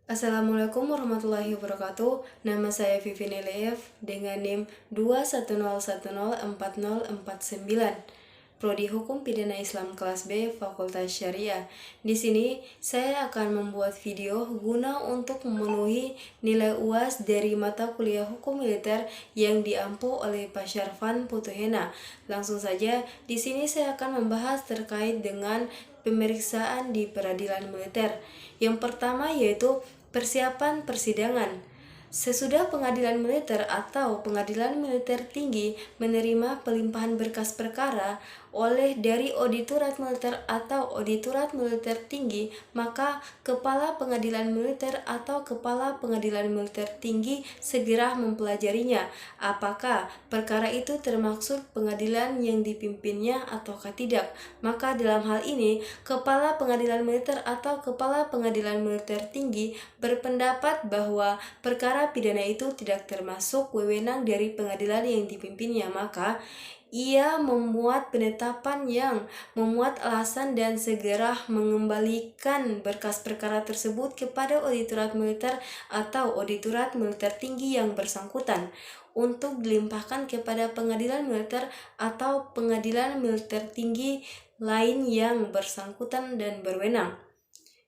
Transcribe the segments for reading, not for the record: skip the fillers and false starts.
Assalamualaikum warahmatullahi wabarakatuh. Nama saya Vivin Elief dengan NIM 210104049. Prodi Hukum Pidana Islam kelas B Fakultas Syariah. Di sini saya akan membuat video guna untuk memenuhi nilai UAS dari mata kuliah Hukum Militer yang diampu oleh Pak Syarfan Putuhena. Langsung saja, di sini saya akan membahas terkait dengan pemeriksaan di peradilan militer. Yang pertama yaitu persiapan persidangan. Sesudah pengadilan militer atau pengadilan militer tinggi menerima pelimpahan berkas perkara oleh dari auditorat militer atau auditorat militer tinggi, maka kepala pengadilan militer atau kepala pengadilan militer tinggi segera mempelajarinya apakah perkara itu termaksud pengadilan yang dipimpinnya ataukah tidak. Maka dalam hal ini kepala pengadilan militer atau kepala pengadilan militer tinggi berpendapat bahwa perkara pidana itu tidak termasuk wewenang dari pengadilan yang dipimpinnya, maka ia membuat penetapan yang memuat alasan dan segera mengembalikan berkas perkara tersebut kepada auditorat militer atau auditorat militer tinggi yang bersangkutan untuk dilimpahkan kepada pengadilan militer atau pengadilan militer tinggi lain yang bersangkutan dan berwenang.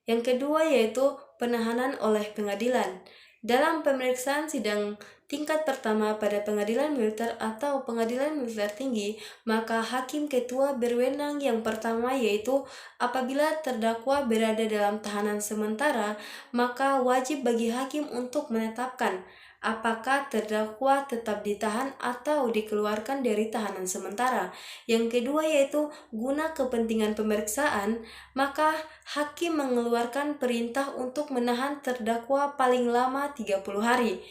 Yang kedua yaitu penahanan oleh pengadilan. Dalam pemeriksaan sidang tingkat pertama pada pengadilan militer atau pengadilan militer tinggi, maka hakim ketua berwenang yang pertama yaitu apabila terdakwa berada dalam tahanan sementara, maka wajib bagi hakim untuk menetapkan apakah terdakwa tetap ditahan atau dikeluarkan dari tahanan sementara. Yang kedua yaitu guna kepentingan pemeriksaan, maka hakim mengeluarkan perintah untuk menahan terdakwa paling lama 30 hari.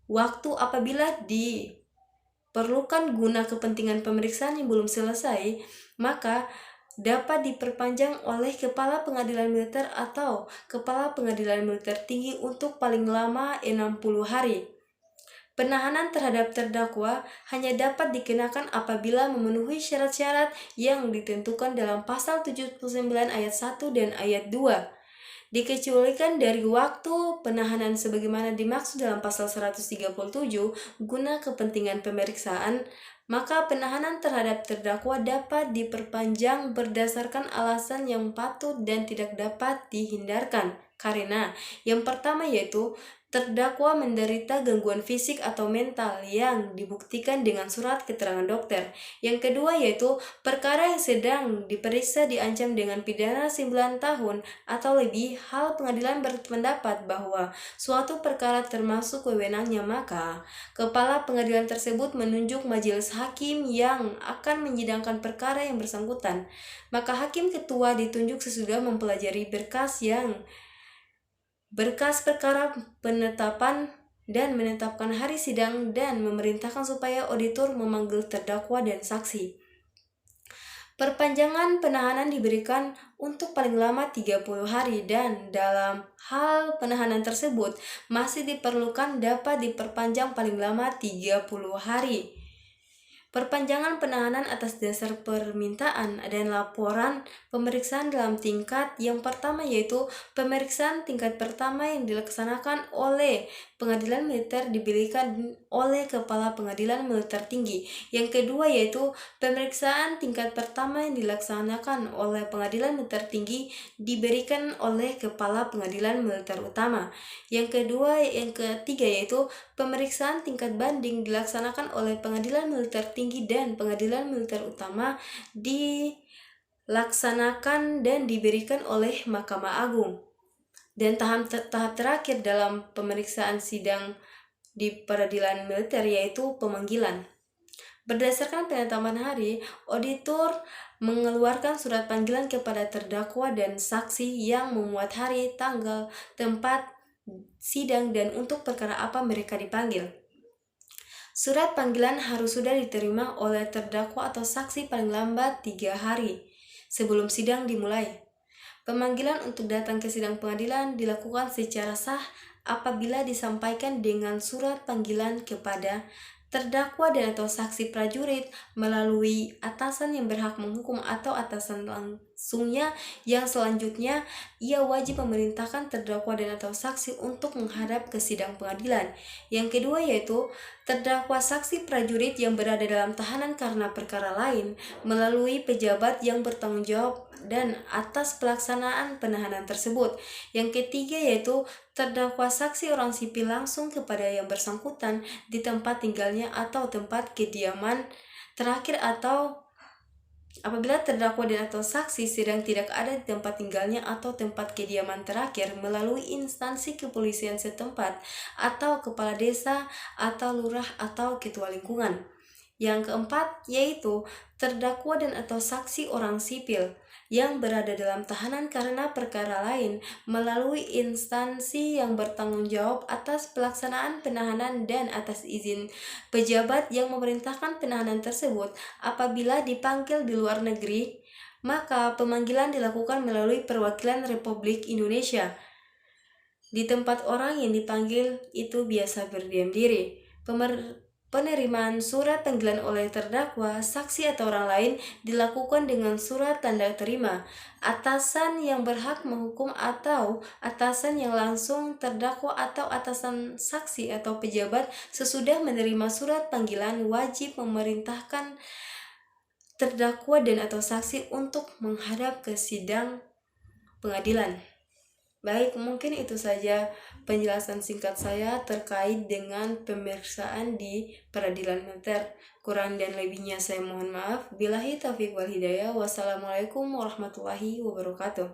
Waktu apabila diperlukan guna kepentingan pemeriksaan yang belum selesai, maka dapat diperpanjang oleh kepala pengadilan militer atau kepala pengadilan militer tinggi untuk paling lama 60 hari. Penahanan terhadap terdakwa hanya dapat dikenakan apabila memenuhi syarat-syarat yang ditentukan dalam pasal 79 ayat 1 dan ayat 2. Dikecualikan dari waktu penahanan sebagaimana dimaksud dalam pasal 137 guna kepentingan pemeriksaan, maka penahanan terhadap terdakwa dapat diperpanjang berdasarkan alasan yang patut dan tidak dapat dihindarkan. Karena yang pertama yaitu terdakwa menderita gangguan fisik atau mental yang dibuktikan dengan surat keterangan dokter. Yang kedua yaitu perkara yang sedang diperiksa diancam dengan pidana 9 tahun atau lebih. Hal pengadilan berpendapat bahwa suatu perkara termasuk wewenangnya, maka kepala pengadilan tersebut menunjuk majelis hakim yang akan menyidangkan perkara yang bersangkutan. Maka hakim ketua ditunjuk sesudah mempelajari berkas perkara penetapan dan menetapkan hari sidang dan memerintahkan supaya auditor memanggil terdakwa dan saksi. Perpanjangan penahanan diberikan untuk paling lama 30 hari dan dalam hal penahanan tersebut masih diperlukan dapat diperpanjang paling lama 30 hari. Perpanjangan penahanan atas dasar permintaan dan laporan pemeriksaan dalam tingkat yang pertama yaitu pemeriksaan tingkat pertama yang dilaksanakan oleh pengadilan militer diberikan oleh kepala pengadilan militer tinggi. Yang kedua yaitu pemeriksaan tingkat pertama yang dilaksanakan oleh pengadilan militer tinggi diberikan oleh kepala pengadilan militer utama. Yang ketiga yaitu pemeriksaan tingkat banding dilaksanakan oleh pengadilan militer tinggi dan pengadilan militer utama dilaksanakan dan diberikan oleh Mahkamah Agung. Dan tahap terakhir dalam pemeriksaan sidang di peradilan militer yaitu pemanggilan. Berdasarkan penetapan hari, auditor mengeluarkan surat panggilan kepada terdakwa dan saksi yang memuat hari, tanggal, tempat sidang dan untuk perkara apa mereka dipanggil. Surat panggilan harus sudah diterima oleh terdakwa atau saksi paling lambat 3 hari sebelum sidang dimulai. Pemanggilan untuk datang ke sidang pengadilan dilakukan secara sah apabila disampaikan dengan surat panggilan kepada terdakwa dan atau saksi prajurit melalui atasan yang berhak menghukum atau atasan berlangsungnya yang selanjutnya ia wajib memerintahkan terdakwa dan atau saksi untuk menghadap ke sidang pengadilan. Yang kedua yaitu terdakwa saksi prajurit yang berada dalam tahanan karena perkara lain melalui pejabat yang bertanggung jawab dan atas pelaksanaan penahanan tersebut. Yang ketiga yaitu terdakwa saksi orang sipil langsung kepada yang bersangkutan di tempat tinggalnya atau tempat kediaman terakhir, atau apabila terdakwa dan atau saksi sedang tidak ada di tempat tinggalnya atau tempat kediaman terakhir melalui instansi kepolisian setempat atau kepala desa atau lurah atau ketua lingkungan. Yang keempat yaitu terdakwa dan atau saksi orang sipil yang berada dalam tahanan karena perkara lain melalui instansi yang bertanggung jawab atas pelaksanaan penahanan dan atas izin pejabat yang memerintahkan penahanan tersebut. Apabila dipanggil di luar negeri, maka pemanggilan dilakukan melalui perwakilan Republik Indonesia. Di tempat orang yang dipanggil itu biasa berdiam diri. Penerimaan surat panggilan oleh terdakwa, saksi atau orang lain dilakukan dengan surat tanda terima. Atasan yang berhak menghukum atau atasan yang langsung terdakwa atau atasan saksi atau pejabat sesudah menerima surat panggilan wajib memerintahkan terdakwa dan atau saksi untuk menghadap ke sidang pengadilan. Baik, mungkin itu saja penjelasan singkat saya terkait dengan pemeriksaan di peradilan militer. Kurang dan lebihnya saya mohon maaf. Billahi taufiq wal hidayah. Wassalamualaikum warahmatullahi wabarakatuh.